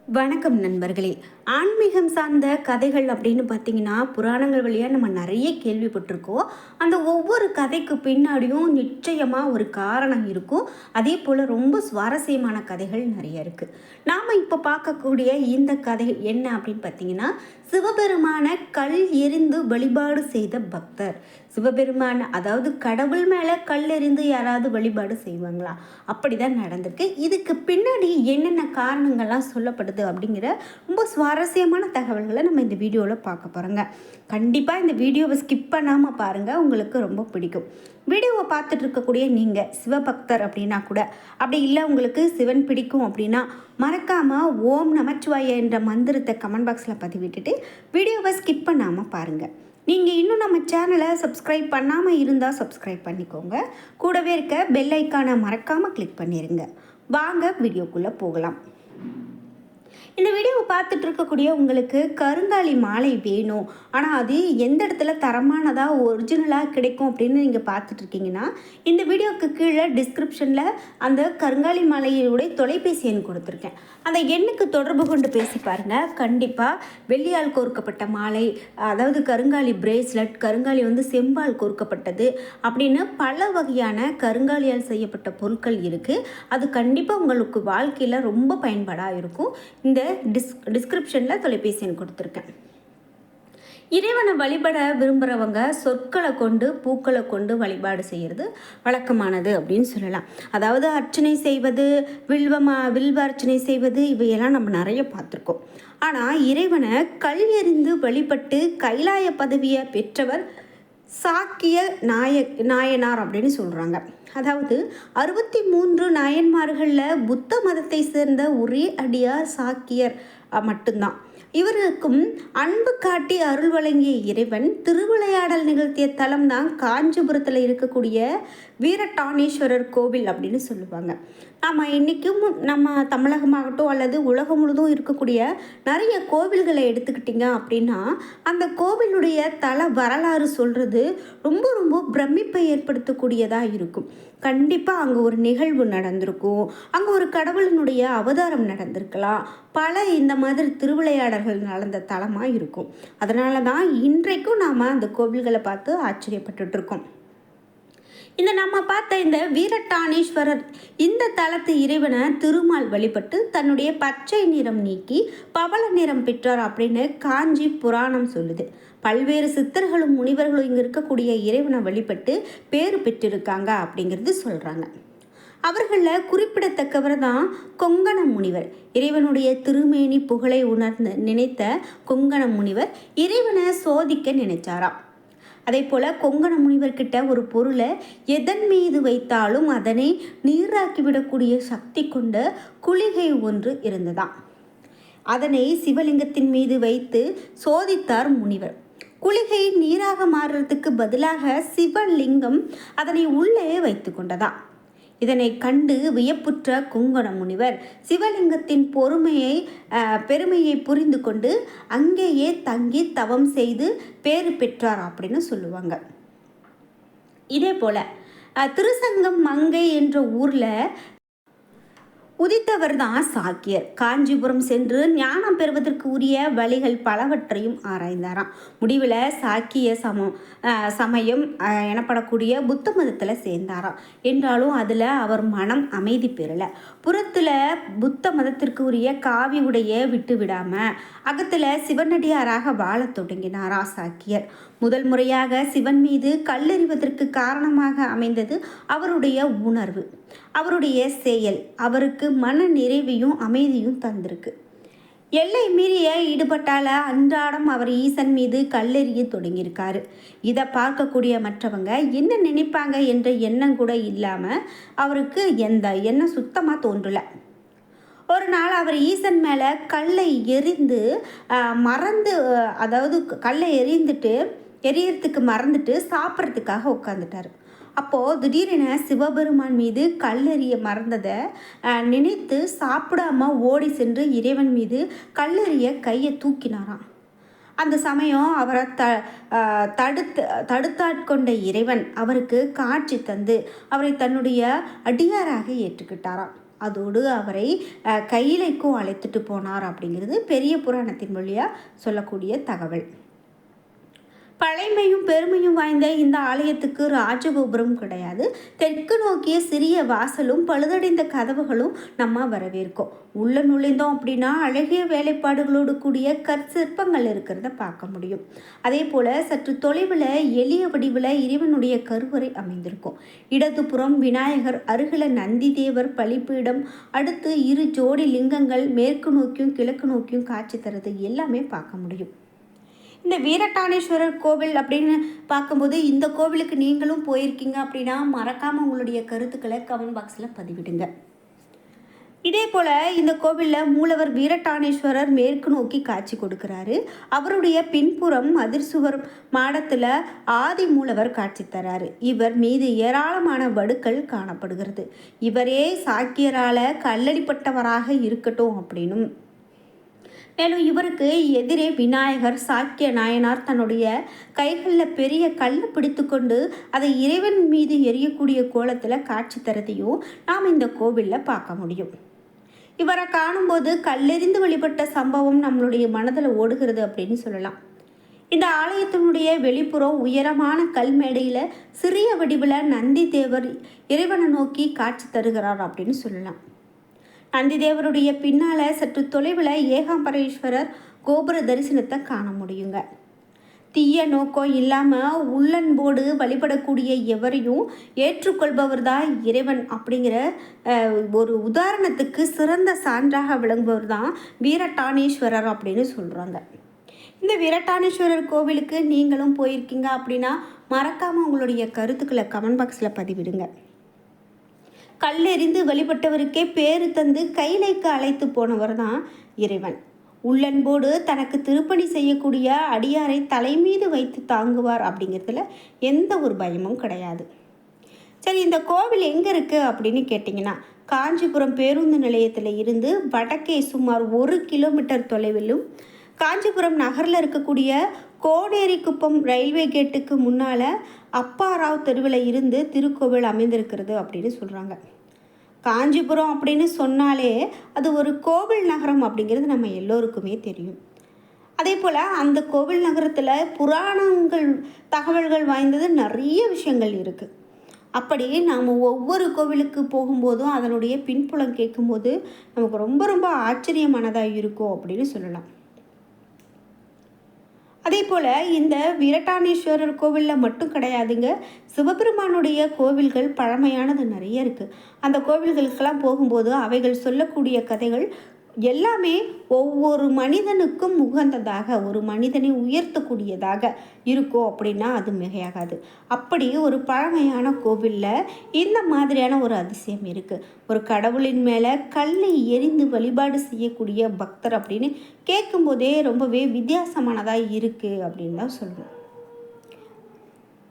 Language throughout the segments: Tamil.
வணக்கம் நண்பர்களே. ஆன்மீகம் சார்ந்த கதைகள் அப்படின்னு பார்த்தீங்கன்னா, புராணங்கள் வழியாக நம்ம நிறைய கேள்விப்பட்டிருக்கோம். அந்த ஒவ்வொரு கதைக்கு பின்னாடியும் நிச்சயமாக ஒரு காரணம் இருக்கும். அதே போல் ரொம்ப சுவாரஸ்யமான கதைகள் நிறைய இருக்குது. நாம் இப்போ பார்க்கக்கூடிய இந்த கதை என்ன அப்படின்னு பார்த்தீங்கன்னா, சிவபெருமான கல் எறிந்து வழிபாடு செய்த பக்தர். சிவபெருமான அதாவது கடவுள் மேலே கல் எறிந்து யாராவது வழிபாடு செய்வாங்களா? அப்படி தான் நடந்திருக்கு. இதுக்கு பின்னாடி என்னென்ன காரணங்கள்லாம் சொல்லப்படுது அப்படிங்கிற ரொம்ப சுவாரஸ்யமான தகவல்களை நம்ம இந்த வீடியோவில் பார்க்க போகிறோங்க. கண்டிப்பாக இந்த வீடியோவை ஸ்கிப் பண்ணாமல் பாருங்கள், உங்களுக்கு ரொம்ப பிடிக்கும். வீடியோவை பார்த்துட்டு இருக்கக்கூடிய நீங்கள் சிவபக்தர் அப்படின்னா கூட, அப்படி இல்லை உங்களுக்கு சிவன் பிடிக்கும் அப்படின்னா மறக்காமல் ஓம் நமச்சிவாய என்ற மந்திரத்தை கமெண்ட் பாக்ஸில் பதிவிட்டுட்டு வீடியோவை ஸ்கிப் பண்ணாமல் பாருங்கள். நீங்கள் இன்னும் நம்ம சேனலை சப்ஸ்கிரைப் பண்ணாமல் இருந்தால் சப்ஸ்கிரைப் பண்ணிக்கோங்க. கூடவே இருக்க பெல் ஐக்கானை மறக்காமல் கிளிக் பண்ணிடுங்க. வாங்க வீடியோக்குள்ளே போகலாம். இந்த வீடியோவை பார்த்துட்டு இருக்கக்கூடிய உங்களுக்கு கருங்காலி மாலை வேணும், ஆனால் அது எந்த இடத்துல தரமானதாக ஒரிஜினலாக கிடைக்கும் அப்படின்னு நீங்கள் பார்த்துட்டு இருக்கீங்கன்னா, இந்த வீடியோவுக்கு கீழே டிஸ்கிரிப்ஷனில் அந்த கருங்காலி மாலையுடைய தொலைபேசி எண் கொடுத்துருக்கேன். அந்த எண்ணுக்கு தொடர்பு கொண்டு பேசி பாருங்கள். கண்டிப்பாக வெள்ளியால் கோர்க்கப்பட்ட மாலை, அதாவது கருங்காலி பிரேஸ்லெட், கருங்காலி செம்பால் கோர்க்கப்பட்டது அப்படின்னு பல வகையான கருங்காலியால் செய்யப்பட்ட பொருட்கள் இருக்குது. அது கண்டிப்பாக உங்களுக்கு வாழ்க்கையில் ரொம்ப பயன்பாடாக இருக்கும். இந்த டிஸ்கிரிப்ஷனில் தொலைபேசி எண் கொடுத்துருக்கேன். இறைவனை வழிபட விரும்புகிறவங்க சொற்களை கொண்டு பூக்களை கொண்டு வழிபாடு செய்கிறது வழக்கமானது அப்படின்னு சொல்லலாம். அதாவது அர்ச்சனை செய்வது, வில்வ அர்ச்சனை செய்வது, இவையெல்லாம் நம்ம நிறைய பார்த்துருக்கோம். ஆனால் இறைவனை கல் எறிந்து வழிபட்டு கைலாய பதவியை பெற்றவர் சாக்கிய நாயனார் அப்படின்னு சொல்கிறாங்க. அதாவது 63 நாயன்மார்களில் புத்த மதத்தை சேர்ந்த ஒரே அடியார் சாக்கியர் மட்டும்தான். இவருக்கும் அன்பு காட்டி அருள் வழங்கிய இறைவன் திருவிளையாடல் நிகழ்த்திய தலம் தான் காஞ்சிபுரத்தில் இருக்கக்கூடிய வீரட்டானேஸ்வரர் கோவில் அப்படின்னு சொல்லுவாங்க. நம்ம இன்றைக்கும் நம்ம தமிழகமாகட்டும் அல்லது உலகம் முழுதும் இருக்கக்கூடிய நிறைய கோவில்களை எடுத்துக்கிட்டிங்க அப்படின்னா, அந்த கோவிலுடைய தல வரலாறு சொல்கிறது ரொம்ப ரொம்ப பிரமிப்பை ஏற்படுத்தக்கூடியதாக இருக்கும். கண்டிப்பாக அங்கே ஒரு நிகழ்வு நடந்திருக்கும், அங்கே ஒரு கடவுளினுடைய அவதாரம் நடந்திருக்கலாம், பல இந்த மாதிரி திருவிளையாடல்கள் நடந்த தலமாக இருக்கும். அதனால தான் இன்றைக்கும் நாம் அந்த கோவில்களை பார்த்து ஆச்சரியப்பட்டுருக்கோம். இந்த நம்ம பார்த்த இந்த வீரட்டானேஸ்வரர் இந்த தலத்து இறைவனை திருமால் வழிபட்டு தன்னுடைய பச்சை நிறம் நீக்கி பவள நிறம் பெற்றார் அப்படின்னு காஞ்சி புராணம் சொல்லுது. பல்வேறு சித்தர்களும் முனிவர்களும் இங்கே இருக்கக்கூடிய இறைவனை வழிபட்டு பேறு பெற்றிருக்காங்க அப்படிங்கிறது சொல்கிறாங்க. அவர்களில் குறிப்பிடத்தக்கவர் தான் கொங்கண முனிவர். இறைவனுடைய திருமேனி புகழை உணர்ந்து நினைத்த கொங்கண முனிவர் இறைவனை சோதிக்க நினைச்சாராம். அதே போல் கொங்கண முனிவர்கிட்ட ஒரு பொருளை எதன் மீது வைத்தாலும் அதனை நீராக்கிவிடக்கூடிய சக்தி கொண்ட குளிகை ஒன்று இருந்ததாம். அதனை சிவலிங்கத்தின் மீது வைத்து சோதித்தார் முனிவர். குளிகை நீராக மாறுறதுக்கு பதிலாக சிவலிங்கம் அதனை உள்ளே வைத்து கொண்டதா. இதனை கண்டு வியப்புற்ற கொங்கண முனிவர் சிவலிங்கத்தின் பெருமையை புரிந்து கொண்டு அங்கேயே தங்கி தவம் செய்து பேறு பெற்றார் அப்படின்னு சொல்லுவாங்க. இதே போல திருசங்கம் மங்கை என்ற ஊரில் உதித்தவர் தான் சாக்கியர். காஞ்சிபுரம் சென்று ஞானம் பெறுவதற்கு உரிய வழிகள் பலவற்றையும் ஆராய்ந்தாராம். முடிவில் சாக்கிய சமயம் எனப்படக்கூடிய புத்த மதத்தில் சேர்ந்தாராம். என்றாலும் அதில் அவர் மனம் அமைதி பெறலை. புறத்தில் புத்த மதத்திற்கு உரிய காவி உடைய விட்டு விடாமல் அகத்தில் சிவனடியாராக வாழ தொடங்கினாரா சாக்கியர். முதல் முறையாக சிவன் மீது கல்லெறிவதற்கு காரணமாக அமைந்தது அவருடைய உணர்வு, அவருடைய செயல் அவருக்கு மன நிறைவையும் அமைதியும் தந்திருக்கு. எல்லை மீறிய ஈடுபட்டால அன்றாடம் அவர் ஈசன் மீது கல்லெறிய தொடங்கியிருக்காரு. இதை பார்க்கக்கூடிய மற்றவங்க என்ன நினைப்பாங்க என்ற எண்ணம் கூட இல்லாமல் அவருக்கு எந்த எண்ணம் சுத்தமாக தோன்றலை. ஒரு நாள் அவர் ஈசன் மேலே கல்லை எறிந்து கல்லை எரியறதுக்கு மறந்துட்டு சாப்பிட்றதுக்காக உட்காந்துட்டார். அப்போது திடீரென சிவபெருமான் மீது கல்லெறிய மறந்ததை நினைத்து சாப்பிடாம ஓடி சென்று இறைவன் மீது கல்லெறிய கையை தூக்கினாராம். அந்த சமயம் அவரை தடுத்தாட்கொண்ட இறைவன் அவருக்கு காட்சி தந்து அவரை தன்னுடைய அடியாராக ஏற்றுக்கிட்டாராம். அதோடு அவரை கையிலைக்கும் அழைத்துட்டு போனார் அப்படிங்கிறது பெரிய புராணத்தின் வழியாக சொல்லக்கூடிய தகவல். பழைமையும் பெருமையும் வாய்ந்த இந்த ஆலயத்துக்கு ராஜகோபுரம் கிடையாது. தெற்கு நோக்கிய சிறிய வாசலும் பழுதடைந்த கதவுகளும் நம்ம வரவேற்கும். உள்ள நுழைந்தோம் அப்படின்னா அழகிய வேலைப்பாடுகளோடு கூடிய கற்சிற்பங்கள் இருக்கிறத பார்க்க முடியும். அதே போல் சற்று தொலைவில் எளிய வடிவில் இறைவனுடைய கருவறை அமைந்திருக்கும். இடதுபுறம் விநாயகர், அருகில நந்தி தேவர் பலிப்பீடம், அடுத்து 2 ஜோடி லிங்கங்கள் மேற்கு நோக்கியும் கிழக்கு நோக்கியும் காட்சி தருது எல்லாமே பார்க்க முடியும். இந்த வீரட்டானேஸ்வரர் கோவில் அப்படின்னு பார்க்கும்போது இந்த கோவிலுக்கு நீங்களும் போயிருக்கீங்க அப்படின்னா மறக்காமல் உங்களுடைய கருத்துக்களை கமெண்ட் பாக்ஸில் பதிவிடுங்க. இதே போல் இந்த கோவிலில் மூலவர் வீரட்டானேஸ்வரர் மேற்கு நோக்கி காட்சி கொடுக்குறாரு. அவருடைய பின்புறம் மதிர்சுவர் மாடத்தில் ஆதி மூலவர் காட்சி தராரு. இவர் மீது ஏராளமான வடுக்கள் காணப்படுகிறது. இவரே சாக்கியரால் கல்லடிப்பட்டவராக இருக்கட்டும் அப்படின்னும், மேலும் இவருக்கு எதிரே விநாயகர் சாக்கிய நாயனார் தன்னுடைய கைகளில் பெரிய கல்லை பிடித்து கொண்டு அதை இறைவன் மீது எரியக்கூடிய கோலத்தில் காட்சி தரதையும் நாம் இந்த கோவிலில் பார்க்க முடியும். இவரை காணும்போது கல்லெறிந்து வழிபட்ட சம்பவம் நம்மளுடைய மனதில் ஓடுகிறது அப்படின்னு சொல்லலாம். இந்த ஆலயத்தினுடைய வெளிப்புறம் உயரமான கல்மேடையில் சிறிய வடிவில் நந்தி தேவர் இறைவனை நோக்கி காட்சி தருகிறார் அப்படின்னு சொல்லலாம். நந்தி தேவருடைய பின்னால் சற்று தொலைவில் ஏகாம்பரேஸ்வரர் கோபுர தரிசனத்தை காண முடியுங்க. தீய நோக்கம் இல்லாமல் உள்ளன்போடு வழிபடக்கூடிய எவரையும் ஏற்றுக்கொள்பவர் தான் இறைவன் அப்படிங்கிற ஒரு உதாரணத்துக்கு சிறந்த சான்றாக விளங்குபவர் தான் வீரட்டானேஸ்வரர் அப்படின்னு சொல்கிறாங்க. இந்த வீரட்டானேஸ்வரர் கோவிலுக்கு நீங்களும் போயிருக்கீங்க அப்படின்னா மறக்காமல் உங்களுடைய கருத்துக்களை கமெண்ட் பாக்ஸில் பதிவிடுங்க. கல்லெறிந்து வழிபட்டவருக்கே பேரு தந்து கைலைக்கு அழைத்து போனவர் தான் இறைவன். உள்ளன்போடு தனக்கு திருப்பணி செய்யக்கூடிய அடியாரை தலைமீது வைத்து தாங்குவார் அப்படிங்கிறதுல எந்த ஒரு பயமும் கிடையாது. சரி, இந்த கோவில் எங்கே இருக்குது அப்படின்னு கேட்டிங்கன்னா, காஞ்சிபுரம் பேருந்து நிலையத்தில் இருந்து வடக்கே சுமார் 1 கிலோமீட்டர் தொலைவிலும், காஞ்சிபுரம் நகரில் இருக்கக்கூடிய கோடேரிக்குப்பம் ரயில்வே கேட்டுக்கு முன்னால் அப்பாராவ் தெருவில் இருந்து திருக்கோவில் அமைந்திருக்கிறது அப்படின்னு சொல்கிறாங்க. காஞ்சிபுரம் அப்படின்னு சொன்னாலே அது ஒரு கோவில் நகரம் அப்படிங்கிறது நம்ம எல்லோருக்குமே தெரியும். அதே போல் அந்த கோவில் நகரத்தில் புராணங்கள் தகவல்கள் வாய்ந்தது நிறைய விஷயங்கள் இருக்குது. அப்படி நாம் ஒவ்வொரு கோவிலுக்கு போகும்போதும் அதனுடைய பின்புலம் கேட்கும்போது நமக்கு ரொம்ப ரொம்ப ஆச்சரியமானதாக இருக்கும் அப்படின்னு சொல்லலாம். அதே போல் இந்த வீரட்டானேஸ்வரர் கோவிலில் மட்டும் கிடையாதுங்க, சிவபெருமானுடைய கோவில்கள் பழமையானது நிறைய இருக்குது. அந்த கோவில்களுக்கெல்லாம் போகும்போது அவைகள் சொல்லக்கூடிய கதைகள் எல்லாமே ஒவ்வொரு மனிதனுக்கும் உகந்ததாக, ஒரு மனிதனை உயர்த்தக்கூடியதாக இருக்கும் அப்படின்னா அது மிகையாகாது. அப்படி ஒரு பழமையான கோவிலில் இந்த மாதிரியான ஒரு அதிசயம் இருக்குது. ஒரு கடவுளின் மேலே கல்லை எரிந்து வழிபாடு செய்யக்கூடிய பக்தர் அப்படின்னு கேட்கும்போதே ரொம்பவே வித்தியாசமானதாக இருக்குது அப்படின்னு தான் சொல்லணும்.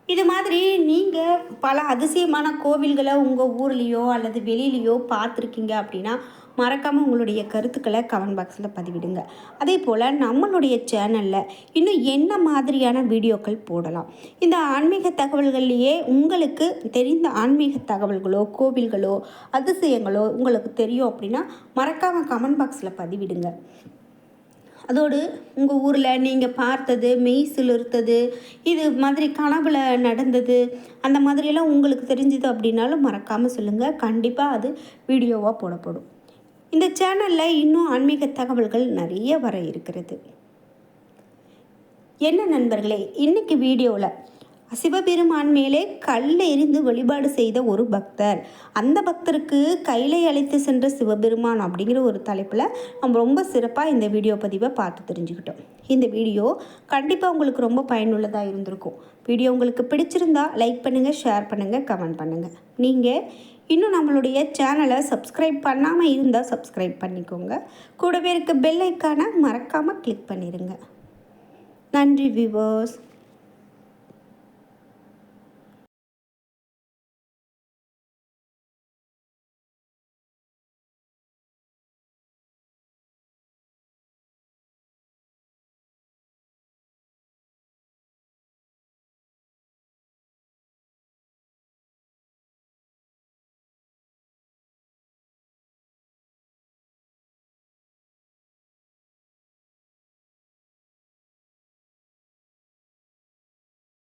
இது மாதிரி நீங்கள் பல அதிசயமான கோவில்களை உங்கள் ஊர்லேயோ அல்லது வெளியிலையோ பார்த்துருக்கீங்க அப்படின்னா மறக்காமல் உங்களுடைய கருத்துக்களை கமெண்ட் பாக்ஸில் பதிவிடுங்க. அதே போல் நம்மளுடைய சேனலில் இன்னும் என்ன மாதிரியான வீடியோக்கள் போடலாம், இந்த ஆன்மீக தகவல்கள்லேயே உங்களுக்கு தெரிந்த ஆன்மீக தகவல்களோ கோவில்களோ அதிசயங்களோ உங்களுக்கு தெரியும் அப்படின்னா மறக்காமல் கமெண்ட் பாக்ஸில் பதிவிடுங்க. அதோடு உங்கள் ஊரில் நீங்கள் பார்த்தது, மெய் சிலிர்த்தது, இது மாதிரி கனவுல நடந்தது, அந்த மாதிரியெல்லாம் உங்களுக்கு தெரிஞ்சது அப்படின்னாலும் மறக்காமல் சொல்லுங்கள். கண்டிப்பாக அது வீடியோவாக போடப்படும். இந்த சேனலில் இன்னும் ஆன்மீக தகவல்கள் நிறைய வர இருக்கிறது. என்ன நண்பர்களே, இன்றைக்கி வீடியோவில் சிவபெருமான் மேலே கல்லை எறிந்து வழிபாடு செய்த ஒரு பக்தர், அந்த பக்தருக்கு கைலை அழைத்து சென்ற சிவபெருமான் அப்படிங்கிற ஒரு தலைப்பில் நம்ம ரொம்ப சிறப்பாக இந்த வீடியோ பதிவை பார்த்து தெரிஞ்சுக்கிட்டோம். இந்த வீடியோ கண்டிப்பாக உங்களுக்கு ரொம்ப பயனுள்ளதாக இருந்திருக்கும். வீடியோ உங்களுக்கு பிடிச்சிருந்தா லைக் பண்ணுங்கள், ஷேர் பண்ணுங்கள், கமெண்ட் பண்ணுங்கள். நீங்கள் இன்னும் நம்மளுடைய சேனலை சப்ஸ்கிரைப் பண்ணாமல் இருந்தால் சப்ஸ்கிரைப் பண்ணிக்கோங்க. கூடவே இருக்க பெல் ஐக்கானை மறக்காமல் கிளிக் பண்ணிடுங்க. நன்றி வியூவர்ஸ்.